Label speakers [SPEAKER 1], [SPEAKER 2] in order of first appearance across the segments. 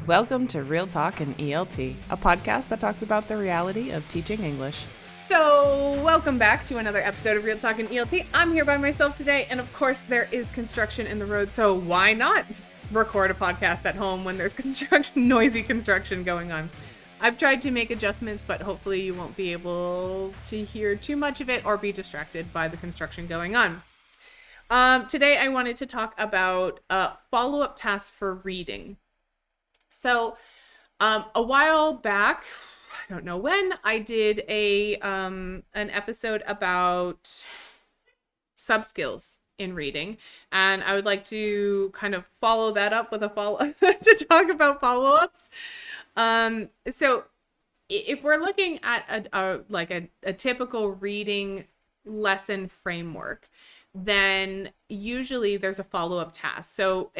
[SPEAKER 1] Welcome to Real Talk in ELT, a podcast that talks about the reality of teaching English.
[SPEAKER 2] So, welcome back to another episode of Real Talk in ELT. I'm here by myself today, and of course, there is construction in the road, so why not record a podcast at home when there's noisy construction going on? I've tried to make adjustments, but hopefully you won't be able to hear too much of it or be distracted by the construction going on. Today, I wanted to talk about follow-up tasks for reading. So, a while back, I don't know when, I did an episode about sub-skills in reading, and I would like to kind of follow that up with a follow-up to talk about follow-ups. So if we're looking at a typical reading lesson framework, then usually there's a follow-up task. So,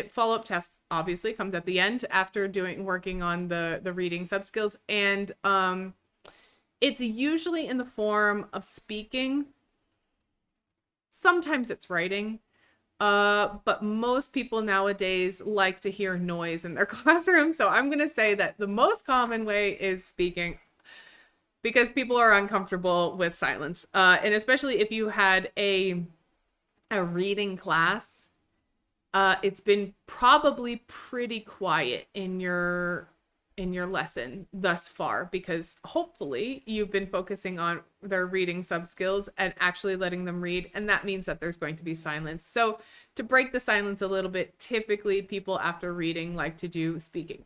[SPEAKER 2] follow-up task obviously comes at the end after working on the reading sub-skills. And it's usually in the form of speaking. Sometimes it's writing. But most people nowadays like to hear noise in their classroom. So I'm going to say that the most common way is speaking, because people are uncomfortable with silence. And especially if you had a reading class, it's been probably pretty quiet in your lesson thus far, because hopefully you've been focusing on their reading sub-skills and actually letting them read, and that means that there's going to be silence. So to break the silence a little bit, typically people after reading like to do speaking.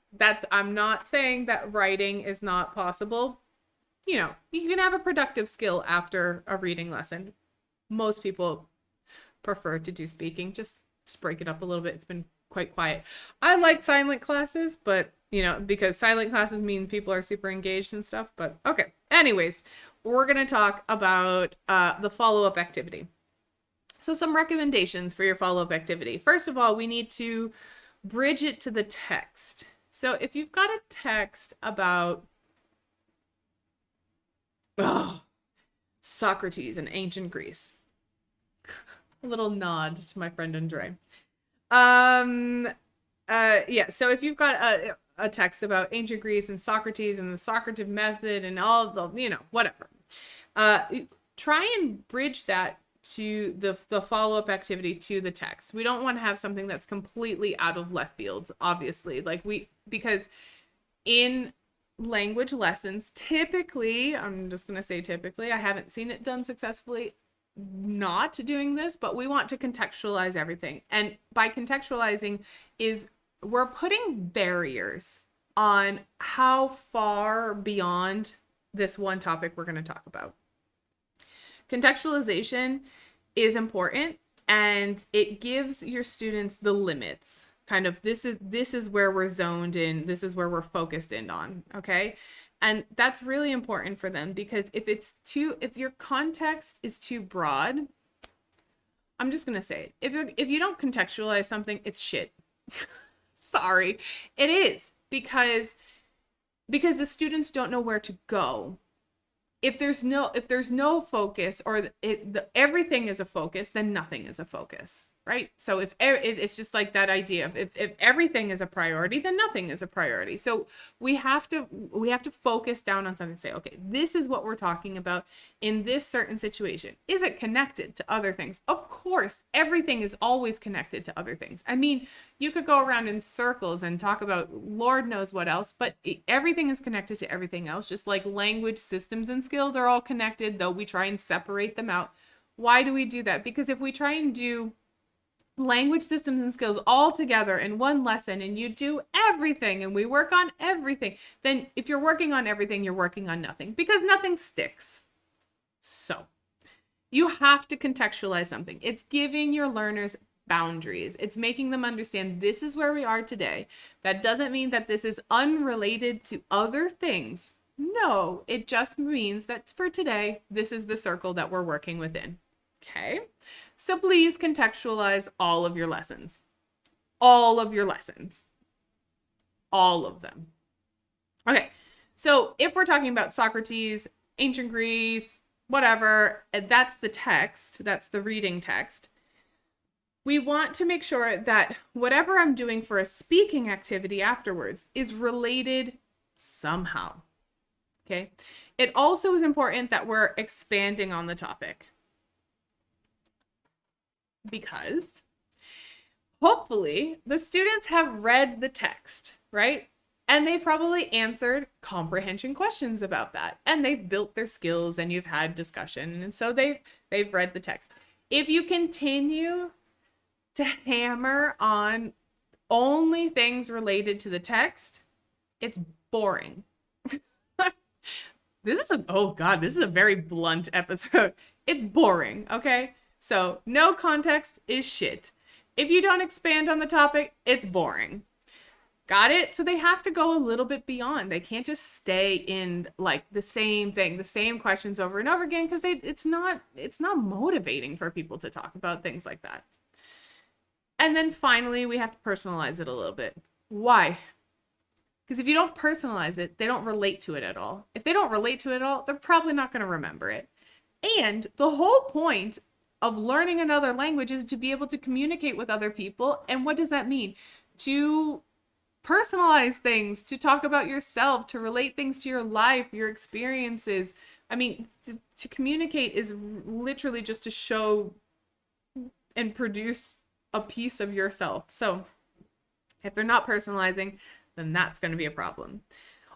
[SPEAKER 2] I'm not saying that writing is not possible. You know, you can have a productive skill after a reading lesson. Most people prefer to do speaking. Just break it up a little bit. It's been quite quiet. I like silent classes, but because silent classes mean people are super engaged and stuff. But okay. Anyways, we're going to talk about the follow-up activity. So some recommendations for your follow-up activity. First of all, we need to bridge it to the text. So if you've got a text about Socrates in ancient Greece, a little nod to my friend Andre. So if you've got a text about ancient Greece and Socrates and the Socrative method and all the, whatever, try and bridge that to the follow-up activity to the text. We don't want to have something that's completely out of left field, obviously. Because in language lessons, typically, I'm just going to say typically, I haven't seen it done successfully, not doing this, but we want to contextualize everything. And by contextualizing is we're putting barriers on how far beyond this one topic we're going to talk about. Contextualization is important, and it gives your students the limits. Kind of, this is where we're zoned in, this is where we're focused in on, okay? And that's really important for them, because if your context is too broad, I'm just going to say it. If you don't contextualize something, it's shit. Sorry. It is, because the students don't know where to go. If there's no focus, or everything is a focus, then nothing is a focus. Right? So it's just like that idea of if everything is a priority, then nothing is a priority. So we have to focus down on something and say, okay, this is what we're talking about in this certain situation. Is it connected to other things? Of course, everything is always connected to other things. I mean, you could go around in circles and talk about Lord knows what else, but everything is connected to everything else, just like language systems and skills are all connected, though we try and separate them out. Why do we do that? Because if we try and do language systems and skills all together in one lesson, and you do everything and we work on everything, then if you're working on everything, you're working on nothing, because nothing sticks. So you have to contextualize something. It's giving your learners boundaries. It's making them understand this is where we are today. That doesn't mean that this is unrelated to other things. No, it just means that for today, this is the circle that we're working within. Okay, so please contextualize all of your lessons. All of your lessons. All of them. Okay, so if we're talking about Socrates, ancient Greece, whatever, that's the text, that's the reading text. We want to make sure that whatever I'm doing for a speaking activity afterwards is related somehow. Okay. It also is important that we're expanding on the topic, because hopefully the students have read the text, right? And they've probably answered comprehension questions about that. And they've built their skills and you've had discussion. And so they've read the text. If you continue to hammer on only things related to the text, it's boring. This is a very blunt episode. It's boring, okay? So no context is shit. If you don't expand on the topic, it's boring. Got it? So they have to go a little bit beyond. They can't just stay in like the same thing, the same questions over and over again, because it's not motivating for people to talk about things like that. And then finally, we have to personalize it a little bit. Why? Because if you don't personalize it, they don't relate to it at all. If they don't relate to it at all, they're probably not going to remember it. And the whole point of learning another language is to be able to communicate with other people. And what does that mean? To personalize things, to talk about yourself, to relate things to your life, your experiences. I mean, to communicate is literally just to show and produce a piece of yourself. So if they're not personalizing, then that's going to be a problem.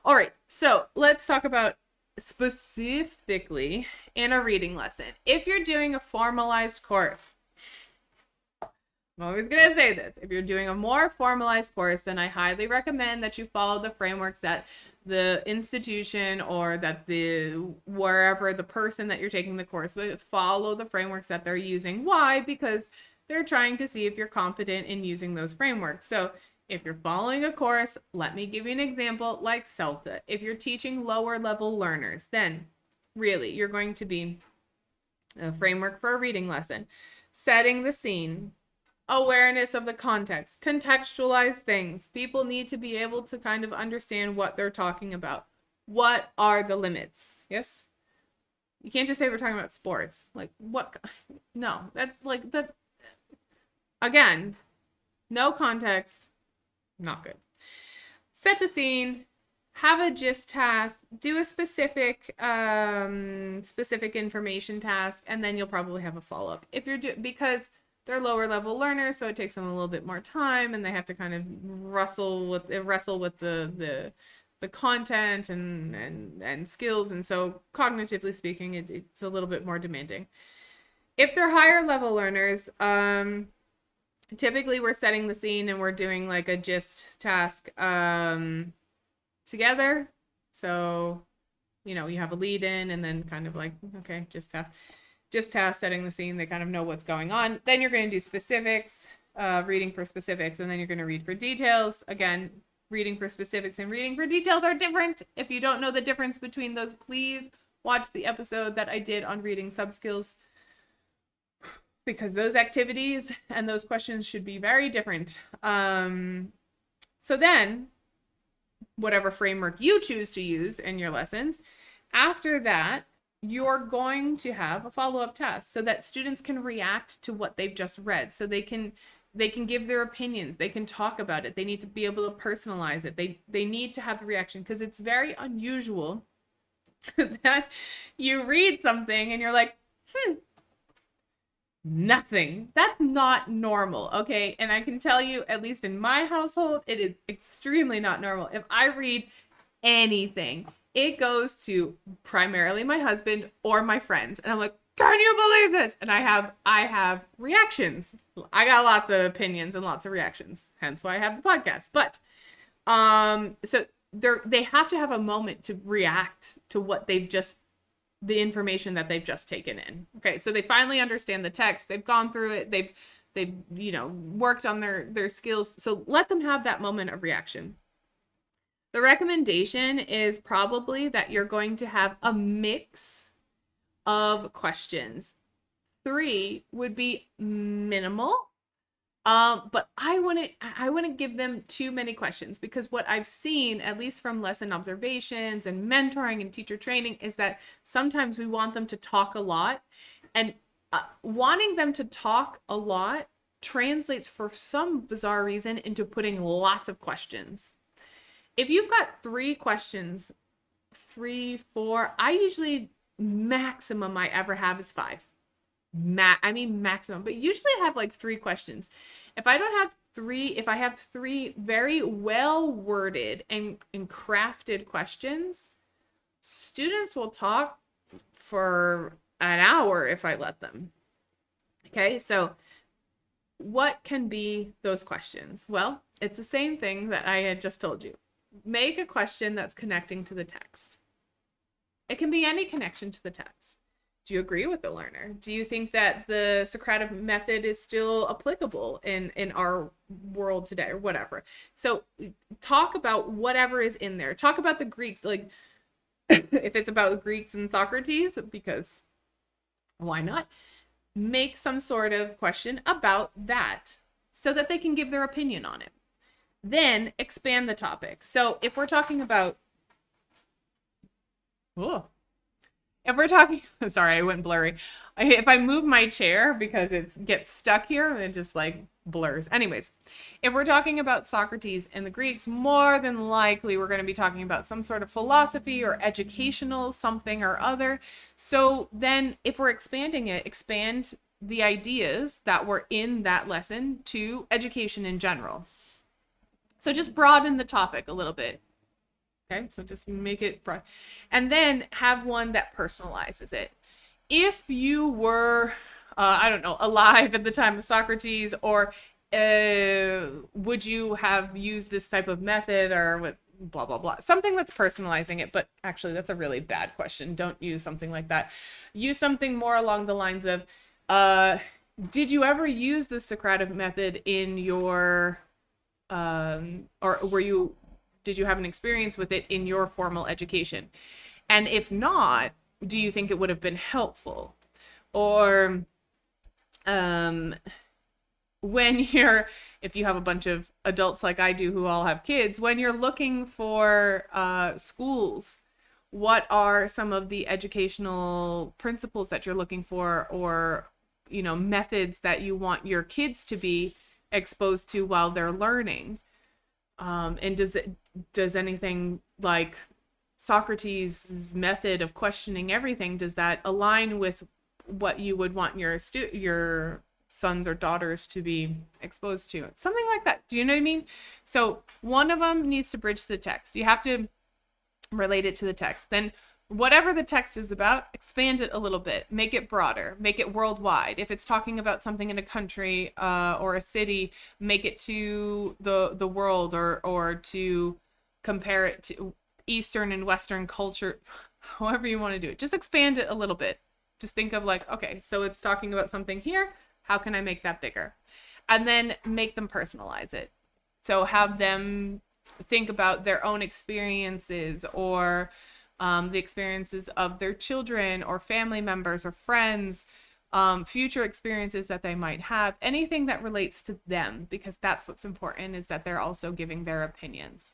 [SPEAKER 2] All right, so let's talk about specifically in a reading lesson. If you're doing a formalized course, I'm always going to say this. If you're doing a more formalized course, then I highly recommend that you follow the frameworks that the institution or that wherever the person that you're taking the course with, follow the frameworks that they're using. Why? Because they're trying to see if you're competent in using those frameworks. So if you're following a course, let me give you an example like CELTA. If you're teaching lower level learners, then really you're going to be a framework for a reading lesson, setting the scene, awareness of the context, contextualize things. People need to be able to kind of understand what they're talking about. What are the limits? Yes? You can't just say we're talking about sports. Like what? No, that's like that. Again, no context. Not good. Set the scene, have a gist task, do a specific information task, and then you'll probably have a follow-up. If you're because they're lower level learners, so it takes them a little bit more time and they have to kind of wrestle with the content and skills, and so cognitively speaking, it's a little bit more demanding. If they're higher level learners, typically we're setting the scene and we're doing like a gist task together. So, you have a lead in and then kind of like, okay, gist task, setting the scene. They kind of know what's going on. Then you're going to do specifics, reading for specifics, and then you're going to read for details. Again, reading for specifics and reading for details are different. If you don't know the difference between those, please watch the episode that I did on reading subskills, because those activities and those questions should be very different. So then, whatever framework you choose to use in your lessons, after that, you're going to have a follow-up task so that students can react to what they've just read. So they can give their opinions. They can talk about it. They need to be able to personalize it. They need to have the reaction, because it's very unusual that you read something and you're like, nothing. That's not normal, okay? And I can tell you, at least in my household, it is extremely not normal. If I read anything, it goes to primarily my husband or my friends, and I'm like, can you believe this? And I have reactions. I got lots of opinions and lots of reactions, hence why I have the podcast. But so they have to have a moment to react to what the information that they've just taken in. Okay, so they finally understand the text. They've gone through it. They've worked on their skills. So let them have that moment of reaction. The recommendation is probably that you're going to have a mix of questions. 3 would be minimal. But I wouldn't give them too many questions, because what I've seen, at least from lesson observations and mentoring and teacher training, is that sometimes we want them to talk a lot, and wanting them to talk a lot translates for some bizarre reason into putting lots of questions. If you've got 3 questions, 3, 4, I usually maximum I ever have is 5. Maximum, but usually I have like 3 questions. If I don't have 3, if I have 3 very well worded and crafted questions, students will talk for an hour if I let them. Okay, so what can be those questions? Well, it's the same thing that I had just told you. Make a question that's connecting to the text. It can be any connection to the text. Do you agree with the learner? Do you think that the Socratic method is still applicable in our world today or whatever? So talk about whatever is in there. Talk about the Greeks, like if it's about the Greeks and Socrates, because why not? Make some sort of question about that so that they can give their opinion on it. Then expand the topic. So if we're talking about, sorry, I went blurry. If I move my chair because it gets stuck here, it just like blurs. Anyways, if we're talking about Socrates and the Greeks, more than likely we're going to be talking about some sort of philosophy or educational something or other. So then if we're expanding it, expand the ideas that were in that lesson to education in general. So just broaden the topic a little bit. Okay, so just make it broad. And then have one that personalizes it. If you were, alive at the time of Socrates, or would you have used this type of method, or with blah, blah, blah. Something that's personalizing it, but actually that's a really bad question. Don't use something like that. Use something more along the lines of, did you ever use the Socratic method in your, did you have an experience with it in your formal education? And if not, do you think it would have been helpful? Or if you have a bunch of adults like I do who all have kids, when you're looking for schools, what are some of the educational principles that you're looking for, or methods that you want your kids to be exposed to while they're learning? And does anything like Socrates' method of questioning everything, does that align with what you would want your sons or daughters to be exposed to? Something like that. Do you know what I mean? So one of them needs to bridge the text. You have to relate it to the text. Then whatever the text is about, expand it a little bit, make it broader, make it worldwide. If it's talking about something in a country or a city, make it to the world, or to compare it to Eastern and Western culture, however you want to do it. Just expand it a little bit. Just think of like, okay, so it's talking about something here. How can I make that bigger? And then make them personalize it. So have them think about their own experiences, or the experiences of their children or family members or friends, future experiences that they might have, anything that relates to them, because that's what's important, is that they're also giving their opinions.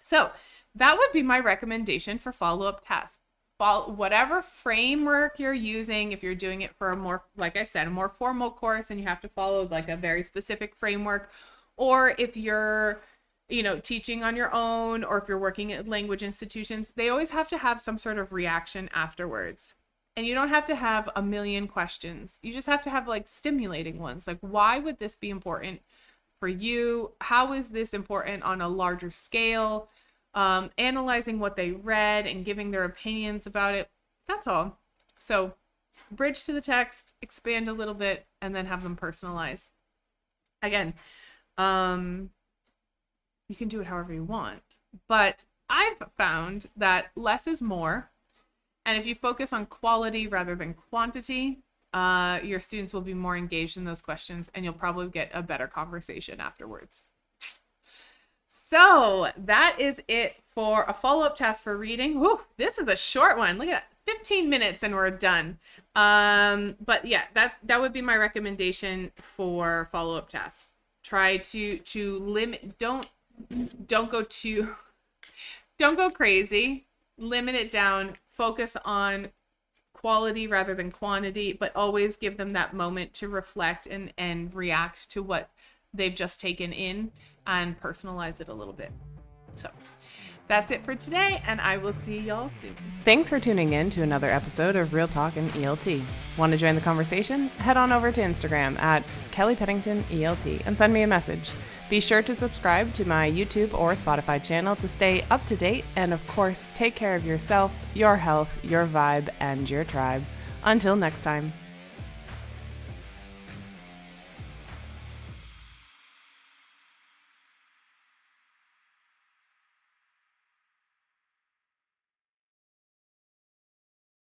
[SPEAKER 2] So that would be my recommendation for follow-up tasks. Whatever framework you're using, if you're doing it for a more, like I said, a more formal course and you have to follow like a very specific framework, or if you're teaching on your own, or if you're working at language institutions, they always have to have some sort of reaction afterwards. And you don't have to have a million questions. You just have to have like stimulating ones. Like, why would this be important for you? How is this important on a larger scale? Analyzing what they read and giving their opinions about it. That's all. So bridge to the text, expand a little bit, and then have them personalize. Again, you can do it however you want, but I've found that less is more. And if you focus on quality rather than quantity, your students will be more engaged in those questions, and you'll probably get a better conversation afterwards. So that is it for a follow-up task for reading. Whew, this is a short one. Look at that, 15 minutes and we're done. But yeah, that would be my recommendation for follow-up tasks. Try to limit, don't go crazy, limit it down, focus on quality rather than quantity, but always give them that moment to reflect and react to what they've just taken in and personalize it a little bit. So that's it for today, and I will see y'all soon.
[SPEAKER 1] Thanks for tuning in to another episode of Real Talk and ELT. Want to join the conversation? Head on over to Instagram at Kelly Pennington ELT and send me a message. Be sure to subscribe to my YouTube or Spotify channel to stay up to date, and of course, take care of yourself, your health, your vibe, and your tribe. Until next time.